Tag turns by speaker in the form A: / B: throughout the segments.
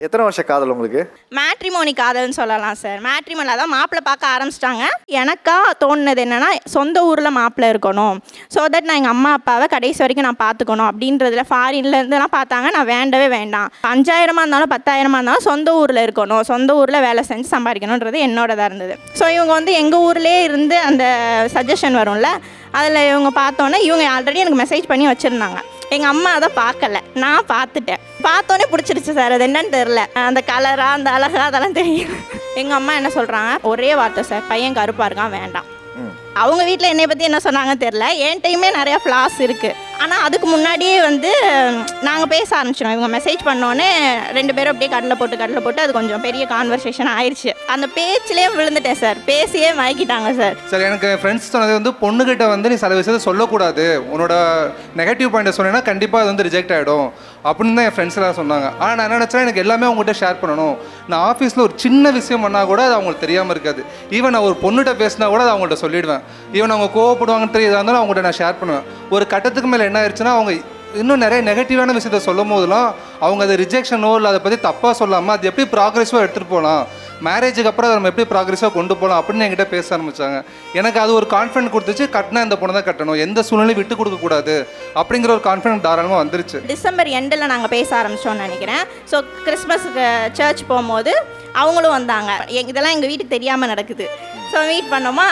A: எத்தனை வருஷ காதல் உங்களுக்கு?
B: மேட்ரிமோனி காதல்னு சொல்லலாம் சார். மேட்ரிமோனியில் தான் மாப்பிள்ளை பார்க்க ஆரம்பிச்சிட்டாங்க. எனக்கா தோணுனது என்னென்னா, சொந்த ஊரில் மாப்பிள்ளை இருக்கணும், ஸோ தட் நான் எங்கள் அம்மா அப்பாவை கடைசி வரைக்கும் நான் பார்த்துக்கணும் அப்படின்றதுல. ஃபாரின்லேருந்துலாம் பார்த்தாங்க, நான் வேண்டவே வேண்டாம். 5000 இருந்தாலும் 10,000 இருந்தாலும் சொந்த ஊரில் இருக்கணும், சொந்த ஊரில் வேலை செஞ்சு சம்பாதிக்கணுன்றது என்னோடதாக இருந்தது. ஸோ இவங்க வந்து எங்கள் ஊர்லேயே இருந்து அந்த சஜஷன் வரும்ல, அதில் இவங்க பார்த்தோன்னே இவங்க ஆல்ரெடி எனக்கு மெசேஜ் பண்ணி வச்சுருந்தாங்க. எங்கள் அம்மா அதை பார்க்கல, நான் பார்த்துட்டேன். பார்த்தோன்னே பிடிச்சிருச்சு சார். அது என்னன்னு தெரில, அந்த கலரா அந்த அழகா அதெல்லாம் தெரியும். எங்கள் அம்மா என்ன சொல்கிறாங்க, ஒரே வார்த்தை சார், பையன் கருப்பாக இருக்கான், வேண்டாம். அவங்க வீட்டில் என்னை பற்றி என்ன சொன்னாங்கன்னு தெரில. என் டைமே நிறையா ஃப்ளாஸ் இருக்குது. ஆனால் அதுக்கு முன்னாடியே வந்து நாங்கள் பேச ஆரம்பிச்சிடும். இவங்க மெசேஜ் பண்ணோன்னே 2 பேரும் அப்படியே கடலை போட்டு அது கொஞ்சம் பெரிய கான்வர்சேஷன் ஆயிடுச்சு. அந்த பேச்சிலே விழுந்துட்டேன் சார். பேசியே மயக்கிட்டாங்க சார்.
C: சார் எனக்கு ஃப்ரெண்ட்ஸ் சொன்னது வந்து பொண்ணுக்கிட்ட வந்து நீ சில விஷயத்தை சொல்லக்கூடாது, உன்னோட நெகட்டிவ் பாயிண்ட்டை சொன்னேன்னா கண்டிப்பாக அது வந்து ரிஜெக்ட் ஆகிடும் அப்படின்னு தான் என் ஃப்ரெண்ட்ஸ் எல்லாம் சொன்னாங்க. ஆனால் நான் என்ன நினச்சேன், எனக்கு எல்லாமே அவங்ககிட்ட ஷேர் பண்ணணும். நான் ஆஃபீஸில் ஒரு சின்ன விஷயம் பண்ணால் கூட அது அவங்களுக்கு தெரியாமல் இருக்காது. ஈவன் நான் ஒரு பொண்ணுகிட்ட பேசினா கூட அதை அவங்கள்ட்ட சொல்லிவிடுவேன். ஈவன் அவங்க கோவப்படுவாங்கன்னு தெரியாதா இருந்தாலும் அவங்கள்ட்ட நான் ஷேர் பண்ணுவேன். ஒரு கட்டத்துக்கு மேலே என்ன ஆயிடுச்சுன்னா, அவங்க இன்னும் நிறைய நெகட்டிவான விஷயத்த சொல்லும் போதெல்லாம் அவங்க அதை ரிஜெக்ஷனோ இல்லை அதை பற்றி தப்பாக சொல்லாமல் அது எப்படி ப்ராக்ரெஸாக எடுத்துகிட்டு போகலாம், மேரேஜுக்கு அப்புறம் அதை நம்ம எப்படி ப்ராக்ரெஸாக கொண்டு போகலாம் அப்படின்னு என்கிட்ட பேச ஆரம்பித்தாங்க. எனக்கு அது ஒரு கான்ஃபிடென்ட் கொடுத்துச்சு, கட்டினா இந்த பொண்ணை தான் கட்டணும், எந்த சூழ்நிலையும் விட்டு கொடுக்கக்கூடாது அப்படிங்கிற ஒரு கான்ஃபிடென்ட் தாராளமாக வந்துருச்சு.
B: டிசம்பர் எண்டில் நாங்கள் பேச ஆரம்பித்தோன்னு நினைக்கிறேன். ஸோ கிறிஸ்மஸுக்கு சர்ச் போகும்போது அவங்களும் வந்தாங்க. இதெல்லாம் எங்கள் வீட்டுக்கு தெரியாமல் நடக்குது. ஸோ மீட் பண்ணோமா,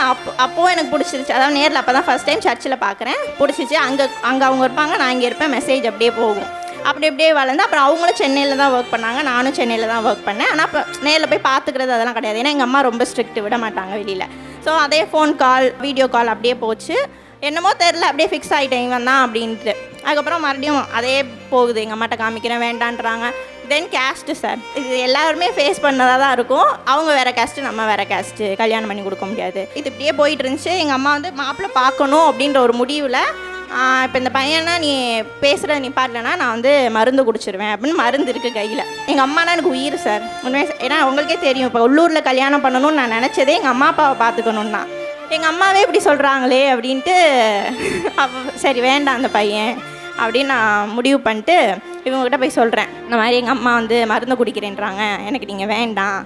B: அப்போவும் எனக்கு பிடிச்சிருச்சு. அதாவது நேரில் அப்போ தான் ஃபஸ்ட் டைம் சர்ச்சில் பார்க்குறேன். பிடிச்சிச்சு. அங்கே அவங்க இருப்பாங்க, நான் இங்கே இருப்பேன். மெசேஜ் அப்படியே போகும். அப்படியே வளர்ந்து அப்புறம் அவங்களும் சென்னையில் தான் ஒர்க் பண்ணாங்க, நானும் சென்னையில் தான் ஒர்க் பண்ணேன். ஆனால் இப்போ நேரில் போய் பார்த்துக்கிறது அதெல்லாம் கிடையாது. ஏன்னா எங்கள் அம்மா ரொம்ப ஸ்ட்ரிக்ட், விட மாட்டாங்க வெளியில். ஸோ அதே ஃபோன் கால், வீடியோ கால் அப்படியே போச்சு. என்னமோ தெரில, அப்படியே ஃபிக்ஸ் ஆகிட்டேன் இவன் தான் அப்படின்ட்டு. அதுக்கப்புறம் மறுபடியும் அதே போகுது. எங்கள் அம்மாட்ட காமிக்கிறேன், வேண்டான்றாங்க. தென் கேஸ்ட்டு சார், இது எல்லாருமே ஃபேஸ் பண்ணதாக தான் இருக்கும். அவங்க வேறு கேஸ்ட்டு, நம்ம வேறு கேஸ்ட்டு, கல்யாணம் பண்ணி கொடுக்க முடியாது. இது இப்படியே போயிட்டு இருந்துச்சு. எங்கள் அம்மா வந்து மாப்பிள்ளை பார்க்கணும் அப்படின்ற ஒரு முடிவில், இப்போ இந்த பையனா நீ பேசுகிறத நிப்பாட்டலைன்னா நான் வந்து மருந்து குடிச்சிருவேன் அப்படின்னு மருந்து இருக்குது கையில். எங்கள் அம்மானா எனக்கு உயிர் சார், உண்மையாக. ஏன்னா உங்களுக்கே தெரியும், இப்போ உள்ளூரில் கல்யாணம் பண்ணணும்னு நான் நினச்சதே எங்கள் அம்மா அப்பாவை பார்த்துக்கணுன்னா. எங்கள் அம்மாவே இப்படி சொல்கிறாங்களே அப்படின்ட்டு, அப்போ சரி வேண்டாம் அந்த பையன் அப்படின்னு நான் முடிவு பண்ணிட்டு இவங்ககிட்ட போய் சொல்கிறேன். இந்த மாதிரி எங்கள் அம்மா வந்து மருந்து குடிக்கிறேன்றாங்க, எனக்கு நீங்கள் வேண்டாம்.